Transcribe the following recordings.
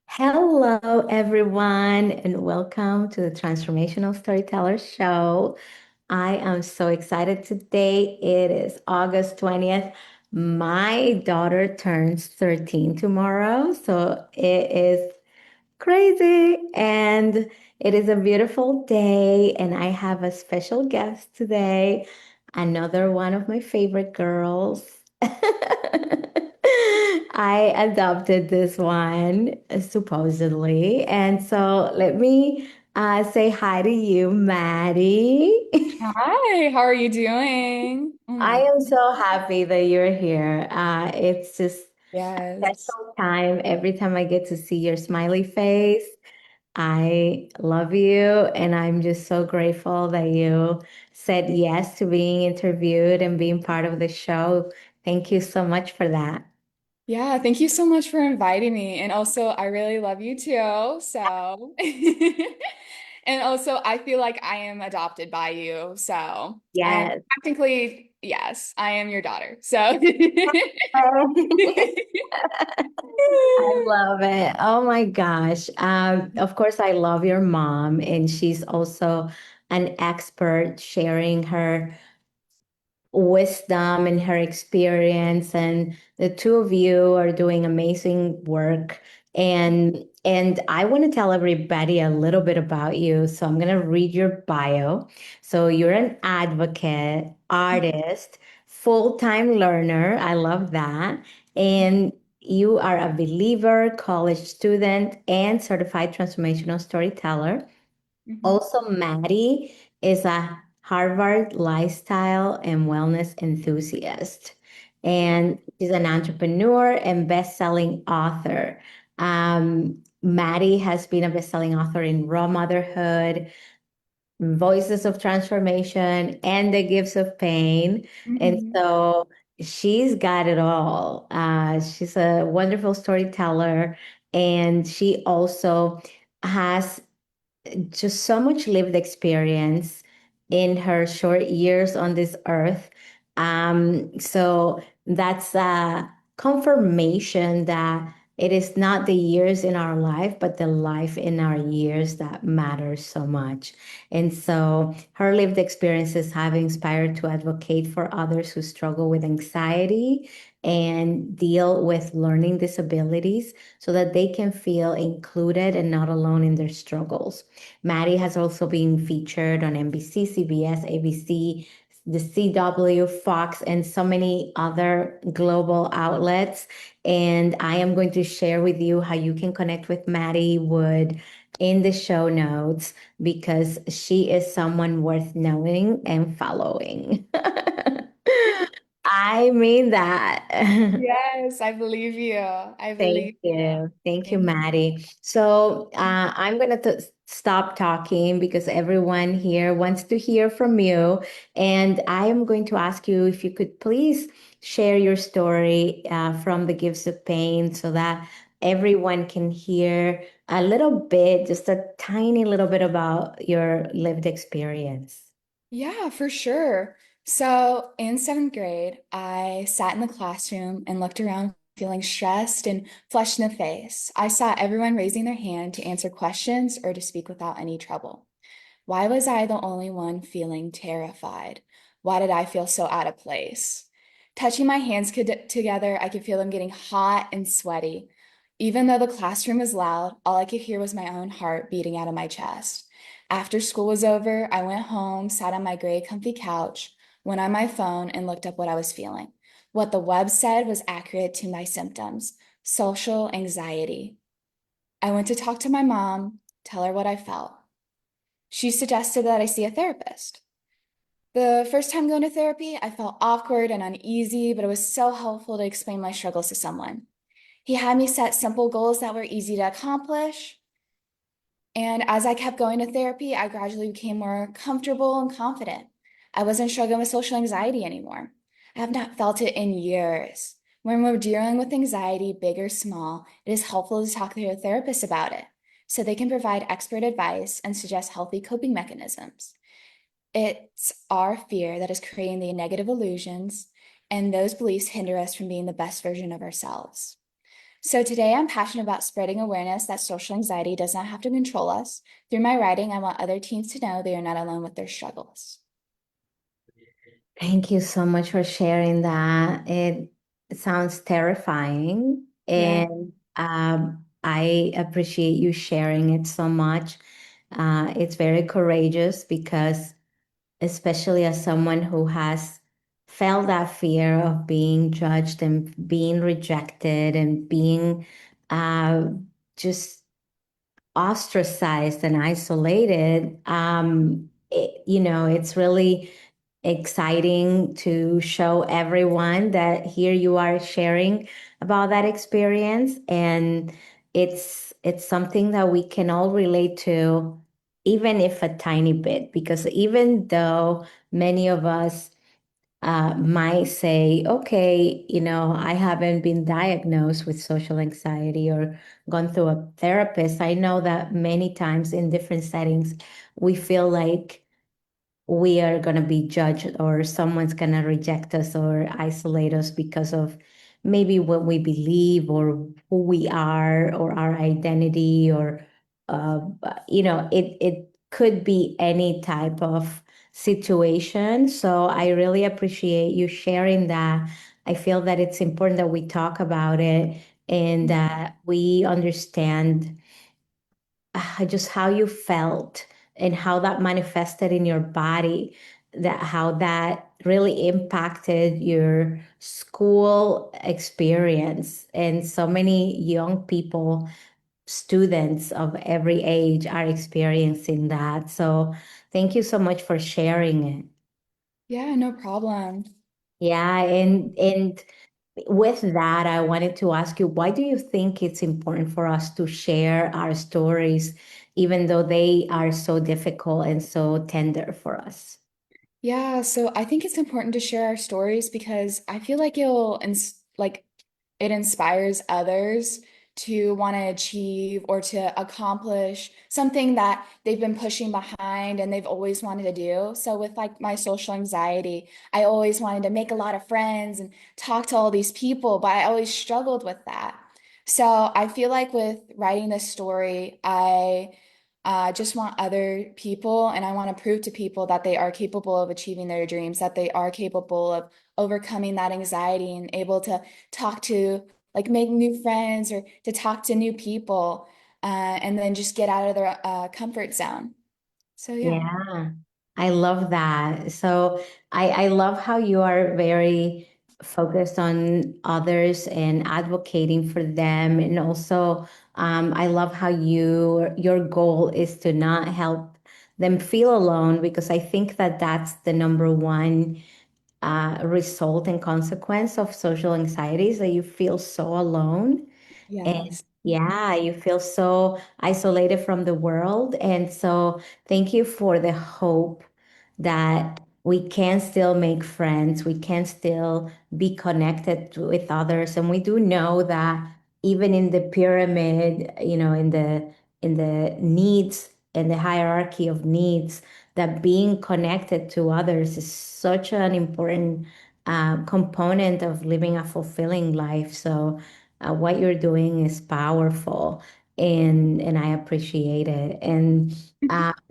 Hello, everyone, and welcome to the Transformational Storytellers show. I am so excited today. It is August 20th. My daughter turns 13 tomorrow, so it is crazy. And it is a beautiful day, and I have a special guest today, another one of my favorite girls. I adopted this one, supposedly. And so let me say hi to you, Maddie. Hi, how are you doing? Oh I my, am so happy that you're here. It's just a yes. special time every time I get to see your smiley face. I love you, and I'm just so grateful that you said yes to being interviewed and being part of the show. Thank you so much for that. Yeah, thank you so much for inviting me. And also, I really love you too. So, and also, I feel like I am adopted by you. So, and Yes. technically, yes, I am your daughter. So, I love it. Oh my gosh. Of course, I love your mom, and she's also an expert sharing her wisdom and her experience, and the two of you are doing amazing work. And I want to tell everybody a little bit about you, so I'm going to read your bio. So you're an advocate, artist, full-time learner. I love that. And you are a believer, college student, and certified transformational storyteller. Mhm, Also, Maddie is a Harvard lifestyle and wellness enthusiast, and she's an entrepreneur and best-selling author. Maddie has been a best-selling author in Raw Motherhood, Voices of Transformation, and The Gifts of Pain. And mhm, so she's got it all. She's a wonderful storyteller, and she also has just so much lived experience in her short years on this earth. So that's a confirmation that it is not the years in our life, but the life in our years that matters so much. And so her lived experiences have inspired to advocate for others who struggle with anxiety and deal with learning disabilities so that they can feel included and not alone in their struggles. Maddie has also been featured on NBC, CBS, ABC, the CW, Fox, and so many other global outlets. And I am going to share with you how you can connect with Maddie Wood in the show notes because she is someone worth knowing and following. I mean that. yes, I believe you. I Thank believe you. you. Thank you, Thank Maddie. So I'm going to stop talking because everyone here wants to hear from you. And I am going to ask you if you could please share your story from the Gifts of Pain so that everyone can hear a little bit, just a tiny little bit about your lived experience. Yeah, for sure. So in seventh grade, I sat in the classroom and looked around feeling stressed and flushed in the face. I saw everyone raising their hand to answer questions or to speak without any trouble. Why was I the only one feeling terrified? Why did I feel so out of place? Touching my hands together, I could feel them getting hot and sweaty. Even though the classroom was loud, all I could hear was my own heart beating out of my chest. After school was over, I went home, sat on my gray, comfy couch, went on my phone, and looked up what I was feeling. What the web said was accurate to my symptoms: social anxiety. I went to talk to my mom, tell her what I felt. She suggested that I see a therapist. The first time going to therapy, I felt awkward and uneasy, but it was so helpful to explain my struggles to someone. He had me set simple goals that were easy to accomplish. And as I kept going to therapy, I gradually became more comfortable and confident. I wasn't struggling with social anxiety anymore. I have not felt it in years. When we're dealing with anxiety, big or small, it is helpful to talk to a therapist about it so they can provide expert advice and suggest healthy coping mechanisms. It's our fear that is creating the negative illusions, and those beliefs hinder us from being the best version of ourselves. So today I'm passionate about spreading awareness that social anxiety does not have to control us. Through my writing, I want other teens to know they are not alone with their struggles. Thank you so much for sharing that. It sounds terrifying, Yeah. and I appreciate you sharing it so much. It's very courageous because, especially as someone who has felt that fear of being judged and being rejected and being uh, just ostracized and isolated, it's really exciting to show everyone that here you are sharing about that experience, and it's something that we can all relate to, even if a tiny bit, because even though many of us might say, okay, I haven't been diagnosed with social anxiety or gone through a therapist. I know that many times in different settings, we feel like we are going to be judged or someone's going to reject us or isolate us because of maybe what we believe or who we are or our identity or it could be any type of situation. So I really appreciate you sharing that. I feel that it's important that we talk about it and that we understand just how you felt and how that manifested in your body, that how that really impacted your school experience. And so many young people, students of every age, are experiencing that. So thank you so much for sharing it. Yeah, no problem. Yeah, and with that, I wanted to ask you, why do you think it's important for us to share our stories, even though they are so difficult and so tender for us? Yeah, so I think it's important to share our stories because I feel like it inspires others to want to achieve or to accomplish something that they've been pushing behind and they've always wanted to do. So with like my social anxiety, I always wanted to make a lot of friends and talk to all these people, but I always struggled with that. So I feel like with writing this story, I just want other people, and I want to prove to people that they are capable of achieving their dreams, that they are capable of overcoming that anxiety and able to talk to, like, make new friends or to talk to new people, and then just get out of their comfort zone. So, yeah. Yeah, I love that. So I love how you are very focused on others and advocating for them. And also, I love how your goal is to not help them feel alone, because I think that that's the number one result and consequence of social anxiety is that you feel so alone. And Yes. yeah, you feel so isolated from the world. And so thank you for the hope that we can still make friends, we can still be connected with others. And we do know that even in the pyramid, in the needs and the hierarchy of needs, that being connected to others is such an important component of living a fulfilling life. So what you're doing is powerful, and I appreciate it. And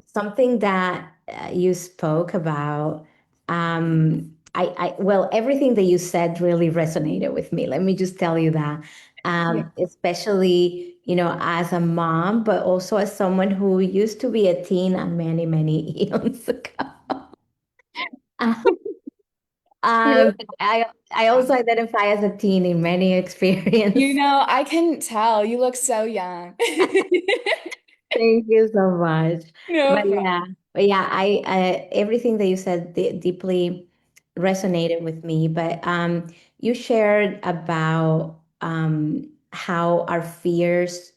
something that you spoke about, well, everything that you said really resonated with me. Let me just tell you that, Yeah. especially, as a mom, but also as someone who used to be a teen many, many eons ago. Really? I also identify as a teen in many experiences. I couldn't tell. You look so young. Thank you so much. No But problem. yeah, but yeah, I everything that you said deeply resonated with me. But you shared about how our fears,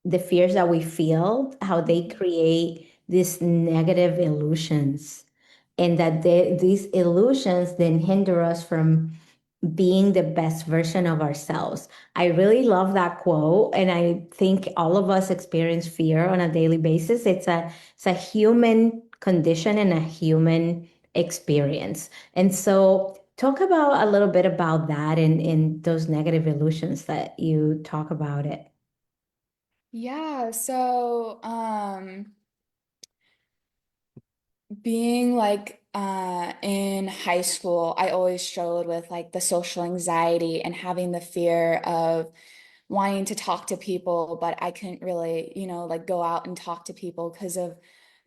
the fears that we feel, how they create these negative illusions, and that these illusions then hinder us from being the best version of ourselves. I really love that quote, and I think all of us experience fear on a daily basis. It's a human condition and a human experience. And so Talk about a little bit about that and those negative illusions that you talk about it. Yeah, so being like in high school, I always struggled with like the social anxiety and having the fear of wanting to talk to people, but I couldn't really, like go out and talk to people because of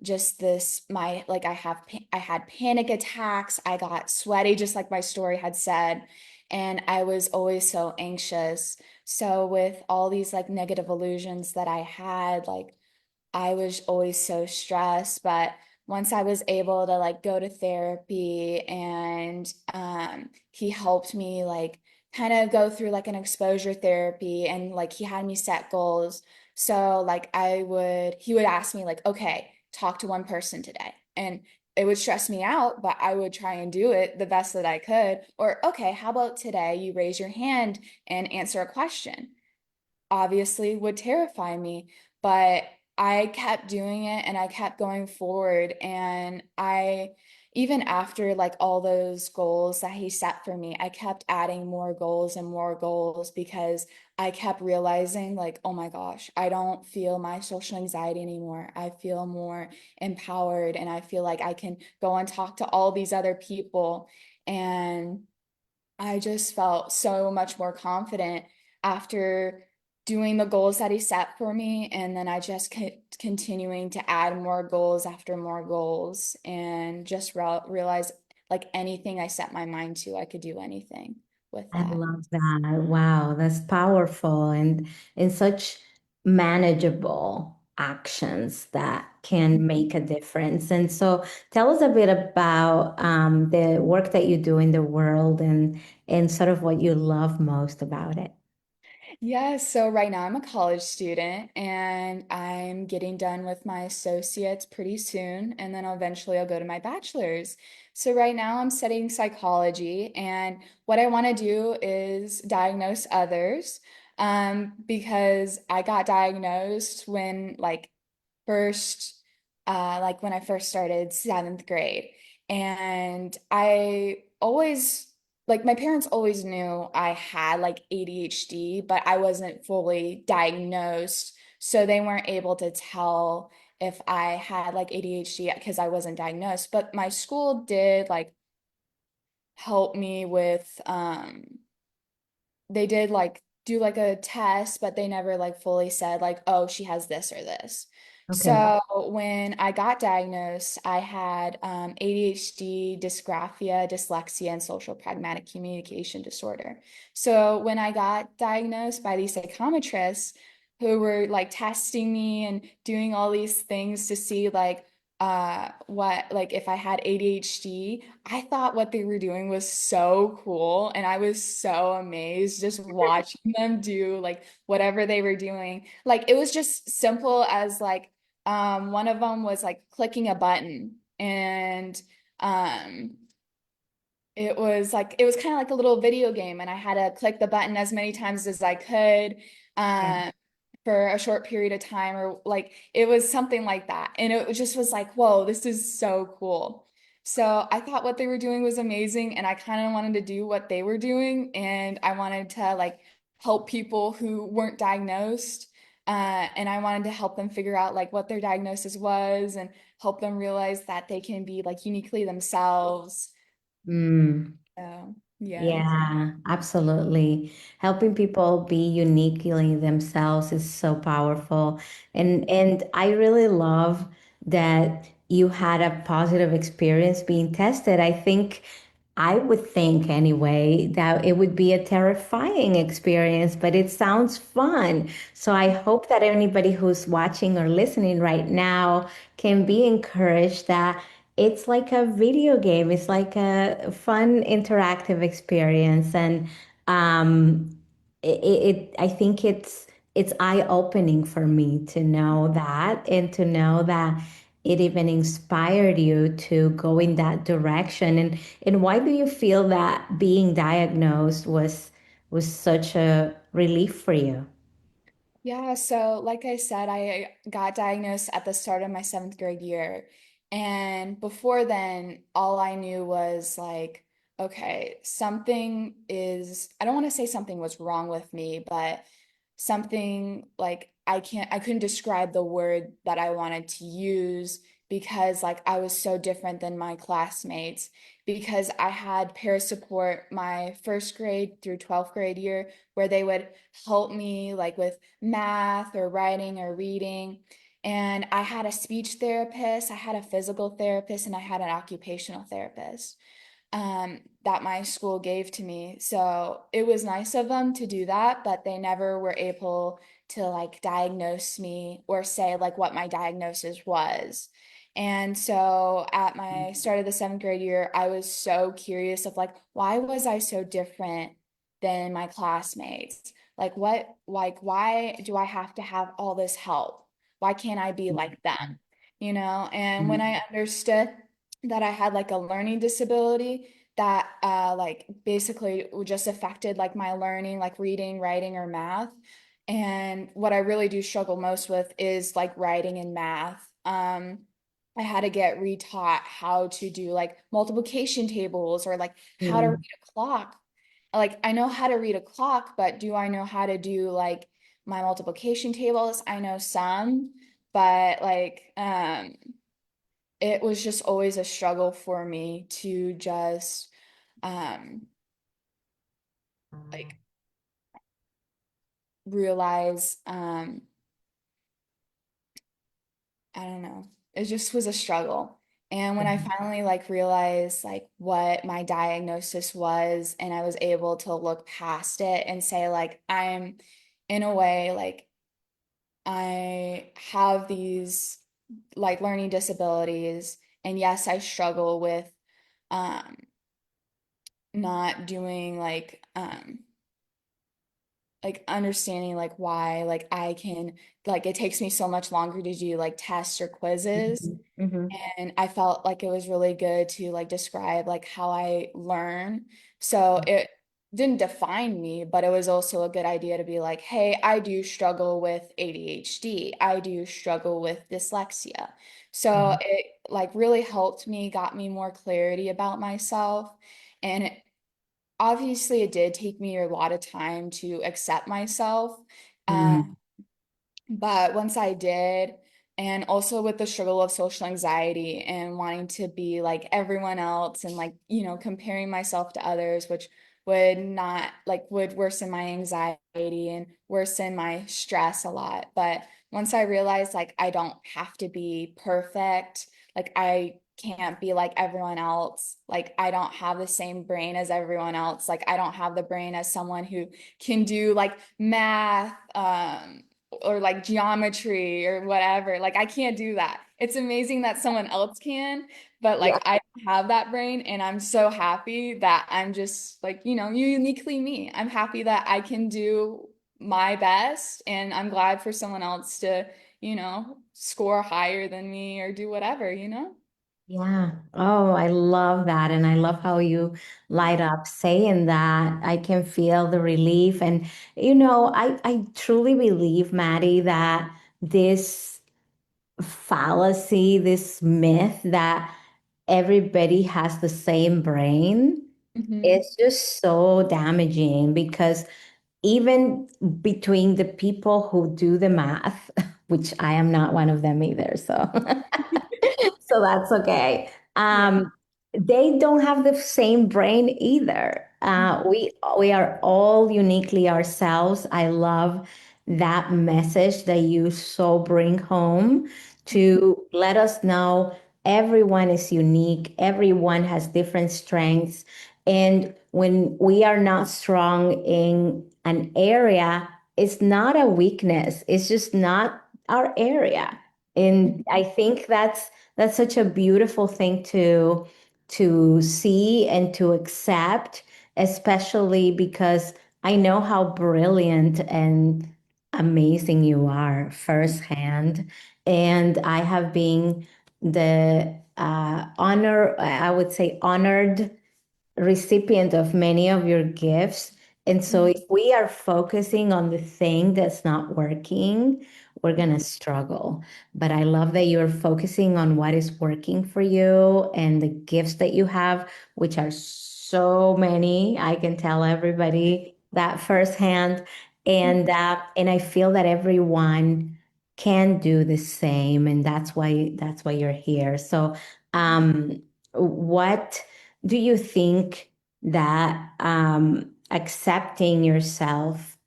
just this my like I had panic attacks, I got sweaty just like my story had said, and I was always so anxious. So with all these like negative illusions that I had, like I was always so stressed, but once I was able to like go to therapy and he helped me like kind of go through like an exposure therapy and like he had me set goals. So like he would ask me like, okay, talk to one person today. And it would stress me out, but I would try and do it the best that I could. Or, okay, how about today you raise your hand and answer a question? Obviously would terrify me, but I kept doing it and I kept going forward. And even after like all those goals that he set for me, I kept adding more goals and more goals because I kept realizing, like, oh my gosh, I don't feel my social anxiety anymore. I feel more empowered and I feel like I can go and talk to all these other people. And I just felt so much more confident after doing the goals that he set for me. And then I just kept continuing to add more goals after more goals and just realize like anything I set my mind to, I could do anything with I that. love that. Wow, that's powerful and such manageable actions that can make a difference. And so tell us a bit about the work that you do in the world and sort of what you love most about it. Yeah, so right now I'm a college student and I'm getting done with my associates pretty soon, and then eventually I'll go to my bachelor's. So right now I'm studying psychology, and what I want to do is diagnose others, because I got diagnosed when first like when I first started seventh grade. And I always like my parents always knew I had like ADHD, but I wasn't fully diagnosed. So they weren't able to tell if I had like ADHD because I wasn't diagnosed. But my school did like help me with they did like do like a test, but they never like fully said like, oh, she has this or this. Okay. So when I got diagnosed, I had ADHD, dysgraphia, dyslexia, and social pragmatic communication disorder. So when I got diagnosed by these psychometrists who were like testing me and doing all these things to see what like if I had ADHD, I thought what they were doing was so cool and I was so amazed just watching them do like whatever they were doing. Like it was just simple as like one of them was like clicking a button and um it was kind of like a little video game and I had to click the button as many times as I could. Um for a short period of time or like it was something like that and it just was like whoa, this is so cool. So I thought what they were doing was amazing and I kind of wanted to do what they were doing and I wanted to like help people who weren't diagnosed, and I wanted to help them figure out like what their diagnosis was and help them realize that they can be like uniquely themselves. Mm. So yes. Yeah, absolutely. Helping people be uniquely themselves is so powerful. And I really love that you had a positive experience being tested. I would think anyway that it would be a terrifying experience, but it sounds fun. So I hope that anybody who's watching or listening right now can be encouraged that it's like a video game. It's like a fun interactive experience, and um, I think it's eye-opening for me to know that and to know that it even inspired you to go in that direction. And why do you feel that being diagnosed was such a relief for you? Yeah, so like I said, I got diagnosed at the start of my seventh grade year. And before then, all I knew was like, okay, something is, I don't want to say something was wrong with me, but something like I couldn't describe the word that I wanted to use because like I was so different than my classmates because I had peer support my first grade through 12th grade year where they would help me like with math or writing or reading. And I had a speech therapist, I had a physical therapist, and I had an occupational therapist that my school gave to me. So it was nice of them to do that, but they never were able to like diagnose me or say like what my diagnosis was. And so at my start of the seventh grade year, I was so curious of like, why was I so different than my classmates? Why do I have to have all this help? Why can't I be like them? You know, and when I understood that I had like a learning disability that like basically just affected like my learning, like reading, writing, or math. And what I really do struggle most with is like writing and math. I had to get retaught how to do like multiplication tables or like how to read Mm. a clock. Like I know how to read a clock, but do I know how to do like my multiplication tables? I know some, but it was just always a struggle for me to just um like realize I don't know. It just was a struggle. And when I finally like realized like what my diagnosis was and I was able to look past it and say like I'm in a way like I have these like learning disabilities and yes, I struggle with um not doing like understanding like why like I can like it takes me so much longer to do like tests or quizzes Mhm. Mhm. and I felt like it was really good to like describe like how I learn. So it didn't define me, but it was also a good idea to be like, hey, I do struggle with ADHD. I do struggle with dyslexia. So Mhm. it like really helped me, got me more clarity about myself. And obviously it did take me a lot of time to accept myself. Mhm. But once I did, and also with the struggle of social anxiety and wanting to be like everyone else and like, you know, comparing myself to others, which would not like would worsen my anxiety and worsen my stress a lot. But once I realized like I don't have to be perfect, like I can't be like everyone else, like I don't have the same brain as everyone else, like I don't have the brain as someone who can do like math, or like geometry or whatever. Like I can't do that. It's amazing that someone else can, but Yeah. like I don't have that brain and I'm so happy that I'm just like, you know, uniquely me. I'm happy that I can do my best and I'm glad for someone else to, you know, score higher than me or do whatever, you know? Yeah. Oh, I love that. And I love how you light up saying that. I can feel the relief. And, I truly believe, Maddie, that this fallacy, this myth that everybody has the same brain Hmm. is just so damaging because even between the people who do the math, which I am not one of them either, so so that's okay. Yeah. They don't have the same brain either. We are all uniquely ourselves. I love that message that you so bring home to let us know everyone is unique, everyone has different strengths. And when we are not strong in an area, it's not a weakness, it's just not our area. And I think that's such a beautiful thing to see and to accept, especially because I know how brilliant and amazing you are firsthand. And I have been the I would say, honored recipient of many of your gifts. And so if we are focusing on the thing that's not working, we're going to struggle. But I love that you're focusing on what is working for you and the gifts that you have, which are so many. I can tell everybody that firsthand. And I feel that everyone can do the same. And that's why you're here. So what do you think that accepting yourself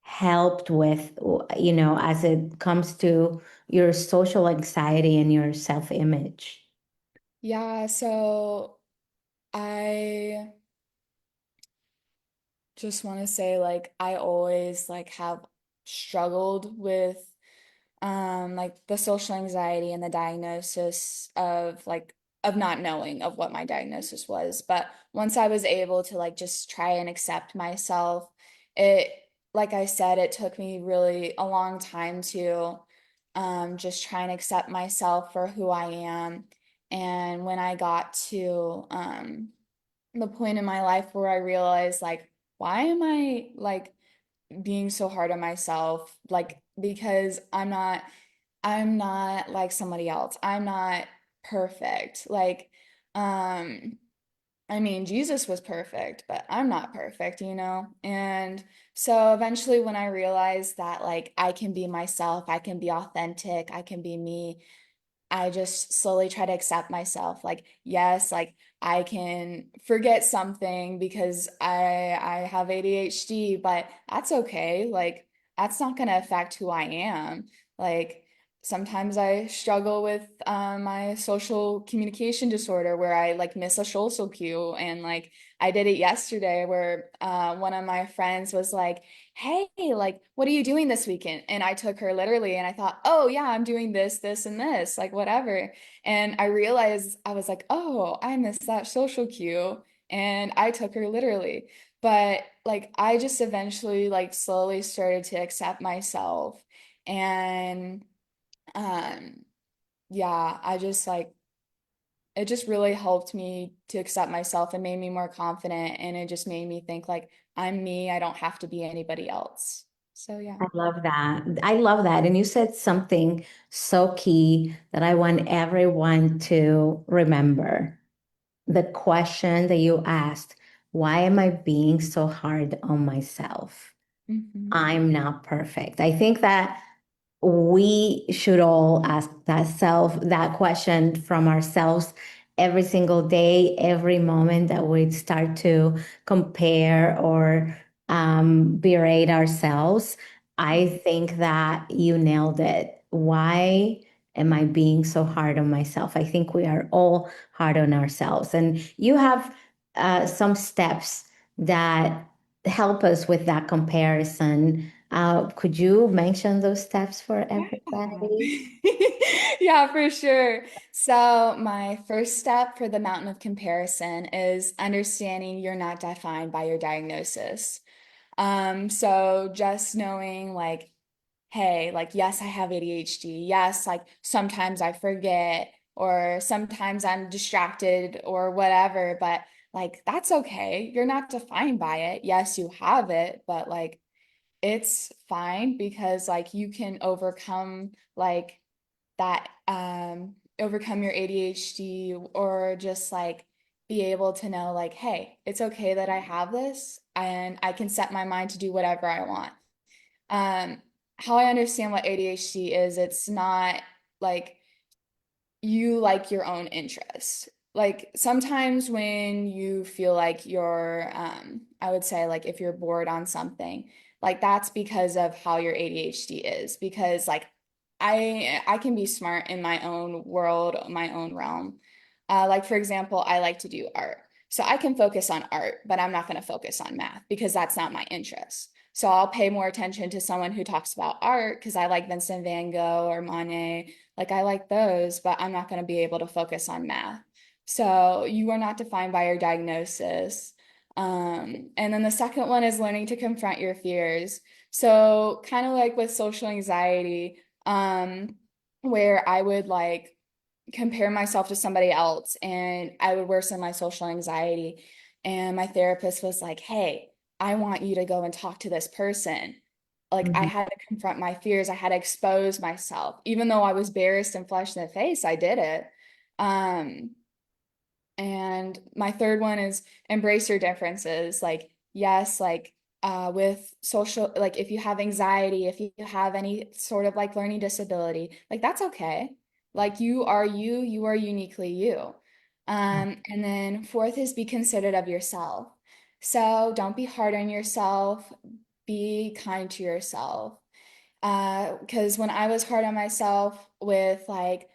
helped with, as it comes to your social anxiety and your self-image? Yeah, so I just want to say like I always like have struggled with like the social anxiety and the diagnosis of like of not knowing of what my diagnosis was. But once I was able to like just try and accept myself, it like I said, it took me really a long time to just try and accept myself for who I am. And when I got to the point in my life where I realized like, why am I like being so hard on myself? Like, because I'm not like somebody else. I'm not perfect. Like, um, I mean, Jesus was perfect, but I'm not perfect, you know? And so eventually when I realized that like I can be myself, I can be authentic, I can be me, I just slowly try to accept myself. Like, yes, like I can forget something because I have ADHD, but that's okay. Like, that's not gonna affect who I am. Like, sometimes I struggle with my social communication disorder where I like miss a social cue. And like I did it yesterday where one of my friends was like, hey, like, what are you doing this weekend? And I took her literally and I thought, oh, yeah, I'm doing this, this, and this, like, whatever. And I realized I was like, oh, I missed that social cue. And I took her literally. But like, I just eventually, like, slowly started to accept myself. And um, yeah, I just like, it just really helped me to accept myself and made me more confident. And it just made me think like, I'm me, I don't have to be anybody else. So yeah. I love that. I love that. And you said something so key that I want everyone to remember. The question that you asked, why am I being so hard on myself? Hmm. I'm not perfect. I think that we should all ask that question from ourselves every single day, every moment that we start to compare or berate ourselves. I think that you nailed it. Why am I being so hard on myself? I think we are all hard on ourselves. And you have some steps that help us with that comparison. Could you mention those steps for Yeah. everybody? Yeah, for sure. So, my first step for the mountain of comparison is understanding you're not defined by your diagnosis. So just knowing like, hey, like, yes, I have ADHD. Yes, like sometimes I forget or sometimes I'm distracted or whatever, but like that's okay. You're not defined by it. Yes, you have it, but like it's fine because like you can overcome like that overcome your ADHD or just like be able to know like, hey, it's okay that I have this and I can set my mind to do whatever I want. Um, how I understand what ADHD is, it's not like you like your own interest. Like sometimes when you feel like you're, I would say like if you're bored on something, like that's because of how your ADHD is. Because like I can be smart in my own world, my own realm. Like for example, I like to do art. So I can focus on art, but I'm not going to focus on math because that's not my interest. So I'll pay more attention to someone who talks about art because I like Vincent van Gogh or Monet, like I like those, but I'm not going to be able to focus on math. So you are not defined by your diagnosis. And then the second one is learning to confront your fears. So kind of like with social anxiety, where I would like compare myself to somebody else and I would worsen my social anxiety. And my therapist was like, hey, I want you to go and talk to this person. Like I Mhm. had to confront my fears. I had to expose myself. Even though I was embarrassed and flushed in the face, I did it. Um, And my third one is embrace your differences. Like, yes, like with social, like if you have anxiety, if you have any sort of like learning disability, like that's okay. Like you are uniquely you. And then fourth is be considerate of yourself. So don't be hard on yourself, be kind to yourself. Because when I was hard on myself with like,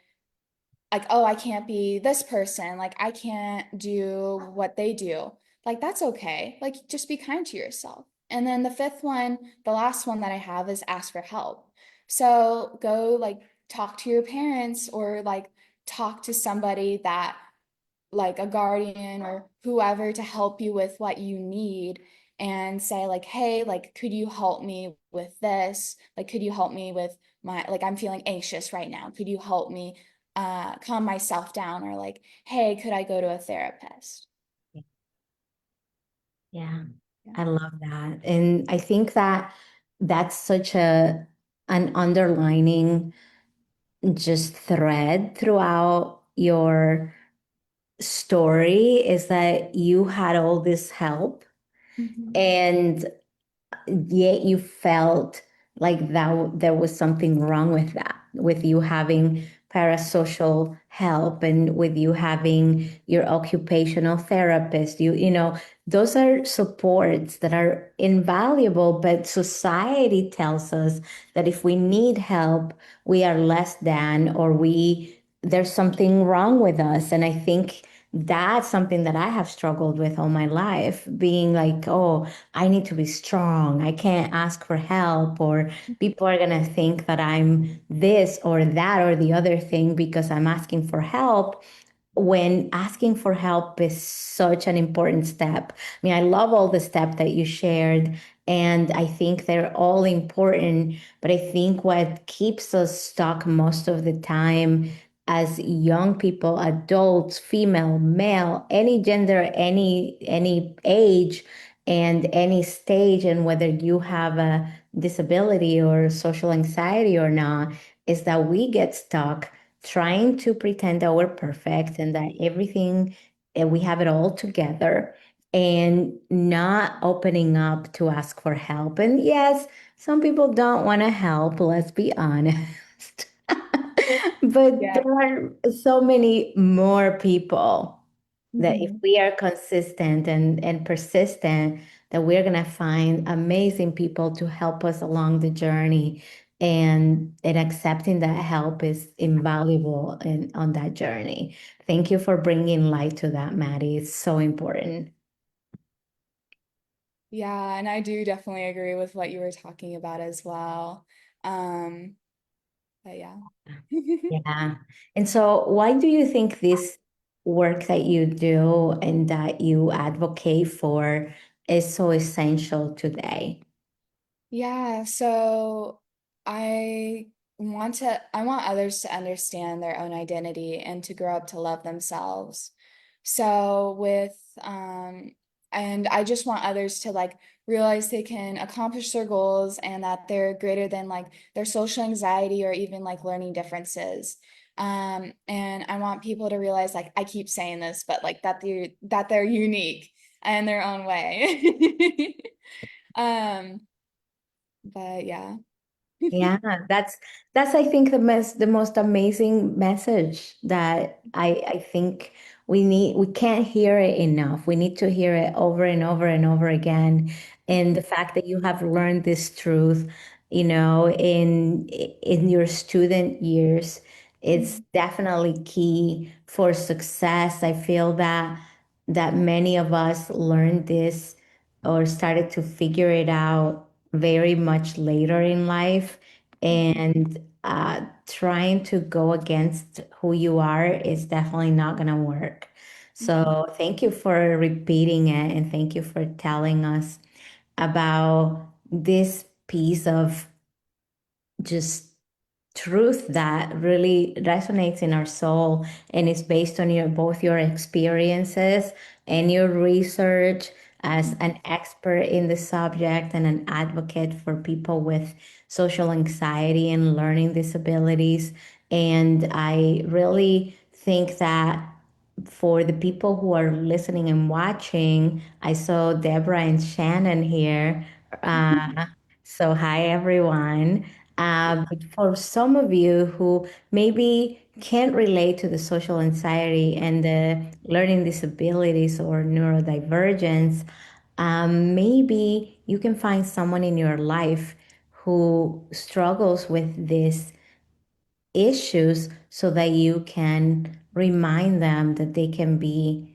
oh, I can't be this person. Like, I can't do what they do. Like, that's okay. Like, just be kind to yourself. And then the fifth one, the last one that I have is ask for help. So go like talk to your parents or like talk to somebody that like a guardian or whoever to help you with what you need and say like, hey, like could you help me with this, like could you help me with my, like I'm feeling anxious right now, could you help me calm myself down, or like, hey, could I go to a therapist? Yeah, Yeah. I love that. And I think that that's such a an underlining just thread throughout your story is that you had all this help Mhm. and yet you felt like there was something wrong with that, with you having parasocial help and with you having your occupational therapist. You know, those are supports that are invaluable, but society tells us that if we need help, we are less than, or we there's something wrong with us. And I think that's something that I have struggled with all my life, being like, oh, I need to be strong. I can't ask for help, or people are going to think that I'm this or that or the other thing because I'm asking for help, when asking for help is such an important step. I mean, I love all the steps that you shared, and I think they're all important. But I think what keeps us stuck most of the time as young people, adults, female, male, any gender, any age, and any stage, and whether you have a disability or social anxiety or not, is that we get stuck trying to pretend that we're perfect and that everything, we have it all together, and not opening up to ask for help. And yes, some people don't want to help, let's be honest. But Yeah. there are so many more people that if Mhm. we are consistent and persistent, that we're going to find amazing people to help us along the journey, and accepting that help is invaluable on that journey. Thank you for bringing light to that, Maddie. It's so important. Yeah, and I do definitely agree with what you were talking about as well. Um, but yeah. Yeah. And so why do you think this work that you do and that you advocate for is so essential today? Yeah, so I want others to understand their own identity and to grow up to love themselves. So with and I just want others to like realize they can accomplish their goals and that they're greater than like their social anxiety or even like learning differences. And I want people to realize, like I keep saying this, but like that they're unique in their own way. Um, but yeah. Yeah, that's I think the most amazing message that I think we can't hear it enough. We need to hear it over and over and over again. And the fact that you have learned this truth, in your student years, it's definitely key for success. I feel that many of us learned this or started to figure it out very much later in life, and trying to go against who you are is definitely not going to work. So thank you for repeating it, and thank you for telling us about this piece of just truth that really resonates in our soul, and is based on both your experiences and your research as an expert in the subject and an advocate for people with social anxiety and learning disabilities. And I really think that for the people who are listening and watching, I saw Deborah and Shannon here. Uh, so, hi, everyone. But for some of you who maybe can't relate to the social anxiety and the learning disabilities or neurodivergence, maybe you can find someone in your life who struggles with these issues so that you can remind them that they can be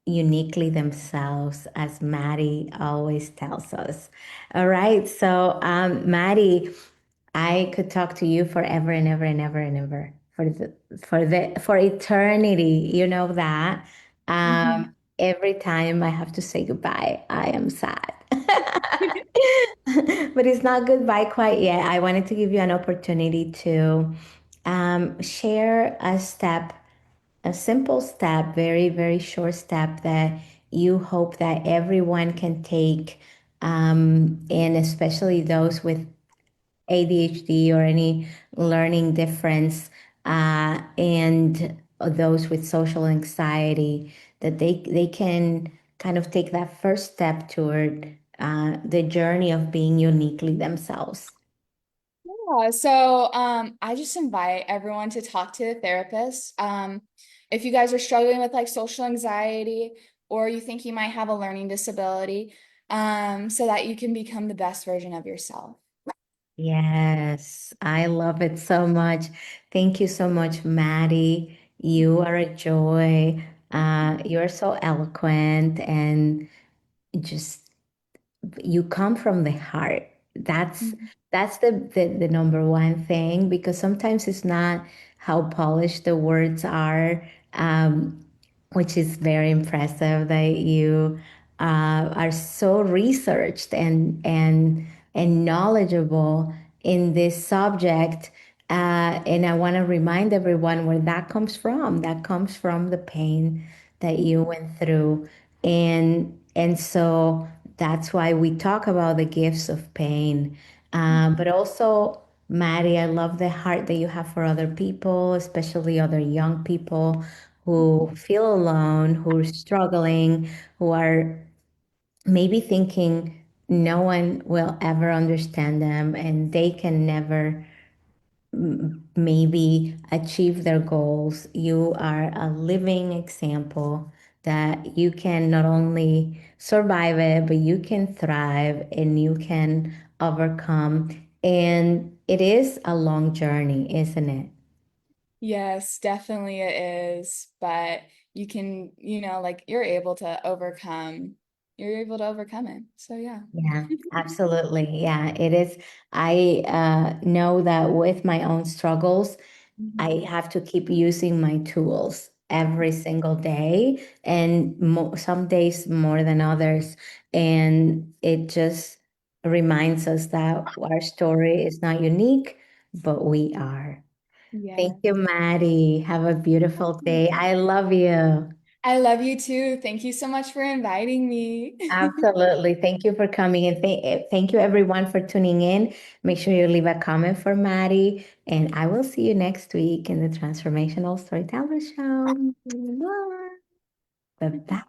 uniquely themselves, as Maddie always tells us. All right. So, Maddie, I could talk to you forever and ever and ever and ever for eternity. You know that. Mhm. Every time I have to say goodbye, I am sad. But it's not goodbye quite yet. I wanted to give you an opportunity to share a simple step, very, very short step that you hope that everyone can take, and especially those with ADHD or any learning difference, and those with social anxiety, that they can kind of take that first step toward the journey of being uniquely themselves. Yeah, so I just invite everyone to talk to a therapist. If you guys are struggling with like social anxiety or you think you might have a learning disability, so that you can become the best version of yourself. Yes, I love it so much. Thank you so much, Maddie. You are a joy. You're so eloquent and just you come from the heart. That's Mhm. that's the number one thing because sometimes it's not how polished the words are, which is very impressive that you are so researched and knowledgeable in this subject. And I want to remind everyone where that comes from. That comes from the pain that you went through, and so that's why we talk about the gifts of pain. But also, Maddie, I love the heart that you have for other people, especially other young people who feel alone, who are struggling, who are maybe thinking no one will ever understand them and they can never maybe achieve their goals. You are a living example that you can not only survive it, but you can thrive and you can overcome. And it is a long journey, isn't it? Yes, definitely it is. But you can, like you're able to overcome it. So yeah. Yeah, absolutely. Yeah, it is. I know that with my own struggles, I Mhm. have to keep using my tools every single day, and some days more than others. And it just reminds us that our story is not unique, but we are. Yeah. Thank you, Maddie. Have a beautiful day. I love you. I love you too. Thank you so much for inviting me. Absolutely. Thank you for coming and thank you everyone for tuning in. Make sure you leave a comment for Maddie, and I will see you next week in the Transformational Storyteller Show. Bye bye.